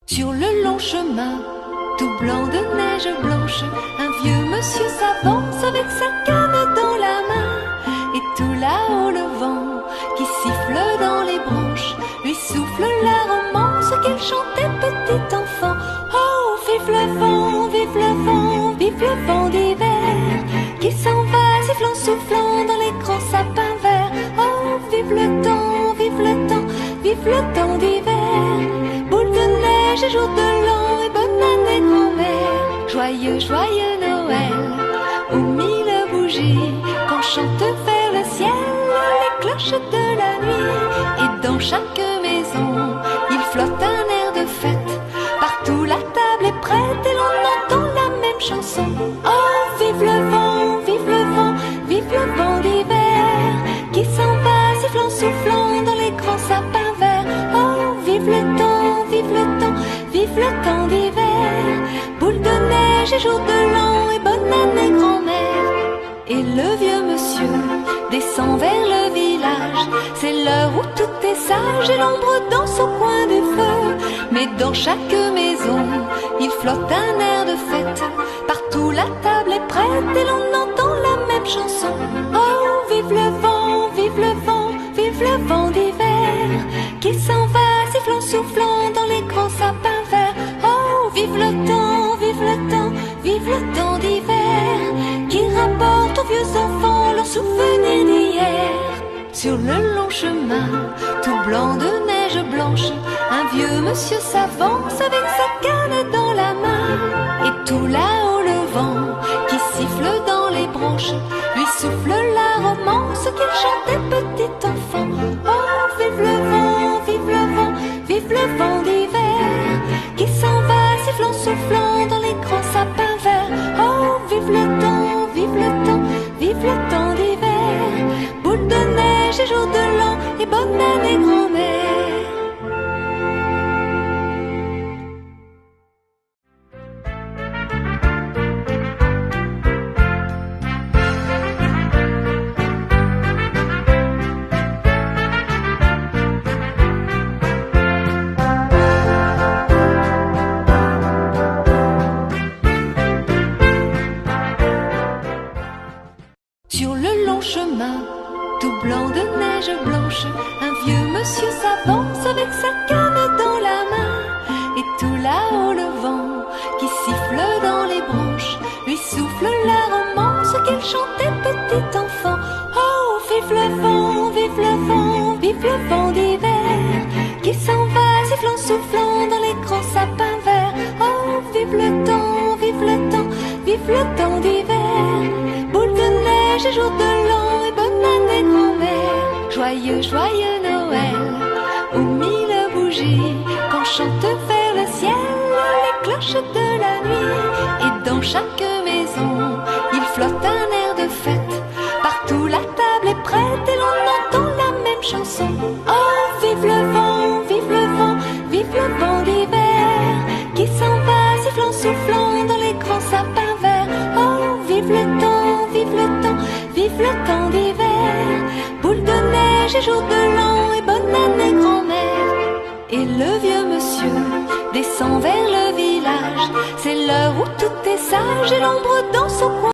Sur le long chemin, tout blanc de neige blanche, un vieux monsieur s'avance avec sa canne dans la main. Et tout là-haut le vent qui siffle dans les branches lui souffle la romance qu'elle chantait petit enfant. Oh, vive le vent, vive le vent, vive le vent d'hiver qui s'en va sifflant, soufflant dans les grands sapins verts. Oh, vive le temps, vive le temps, vive le temps d'hiver. Boule de neige et jour de l'an et bonne année grand-mère. Joyeux, joyeux Noël, aux mille bougies qu'on chante vers le ciel les cloches de la nuit. Et dans chaque maison, il flotte un air de fête. Partout la table est prête et l'on entend la même chanson. Oh, vive le vent, vive le vent, vive le vent d'hiver qui s'en va sifflant, soufflant dans les grands sapins verts. Oh, vive le temps, vive le temps, vive le temps d'hiver. Boule de neige et jour de l'an et bonne année grand-mère. Et le vieux monsieur descend vers le village. C'est l'heure où tout est sage et l'ombre danse au coin du feu. Mais dans chaque maison, il flotte un air de fête. Partout la table est prête et l'on entend la même chanson. Oh, vive le vent, vive le vent, vive le vent d'hiver qui s'en va sifflant, soufflant dans les grands sapins verts. Oh, vive le temps, vive le temps, vive le temps d'hiver qui rapporte aux vieux enfants leurs souvenirs d'hier. Sur le long chemin, tout blanc de neige blanche, un vieux monsieur s'avance avec sa canne dans la main. Et tout là-haut le vent qui siffle dans les branches lui souffle la romance qu'il chantait petit enfant. Oh, vive le vent, vive le vent, vive le vent d'hiver qui s'en va sifflant, soufflant dans les grands sapins verts. Oh, vive le temps, vive le temps, vive le temps d'hiver. Boule de neige et jour de l'an et bonne année grand-mère. Sur le long chemin, tout blanc de neige blanche, un vieux monsieur s'avance avec sa canne dans la main. Et tout là-haut le vent qui siffle dans les branches lui souffle la romance qu'elle chantait petit enfant. Oh, vive le vent, vive le vent, vive le vent d'hiver qui s'en va sifflant, soufflant dans les grands sapins verts. Oh, vive le temps, vive le temps, vive le temps d'hiver. Boule de neige et jour de l'an et bonne année grand-mère. Joyeux, joyeux Noël, aux mille bougies qu'on chante vers le ciel les cloches de la nuit. Et dans chaque maison, il flotte un air de fête. Partout la table est prête et l'on entend la même chanson. Oh, vive le vent, vive le vent, vive le vent d'hiver qui s'en va sifflant, soufflant dans les grands sapins verts. Oh, vive le temps, vive le temps, vive le temps d'hiver. Boule de neige et jour de l'an et bonne année grand-mère. Et le vieux monsieur descend vers le village. C'est l'heure où tout est sage et l'ombre danse au coin.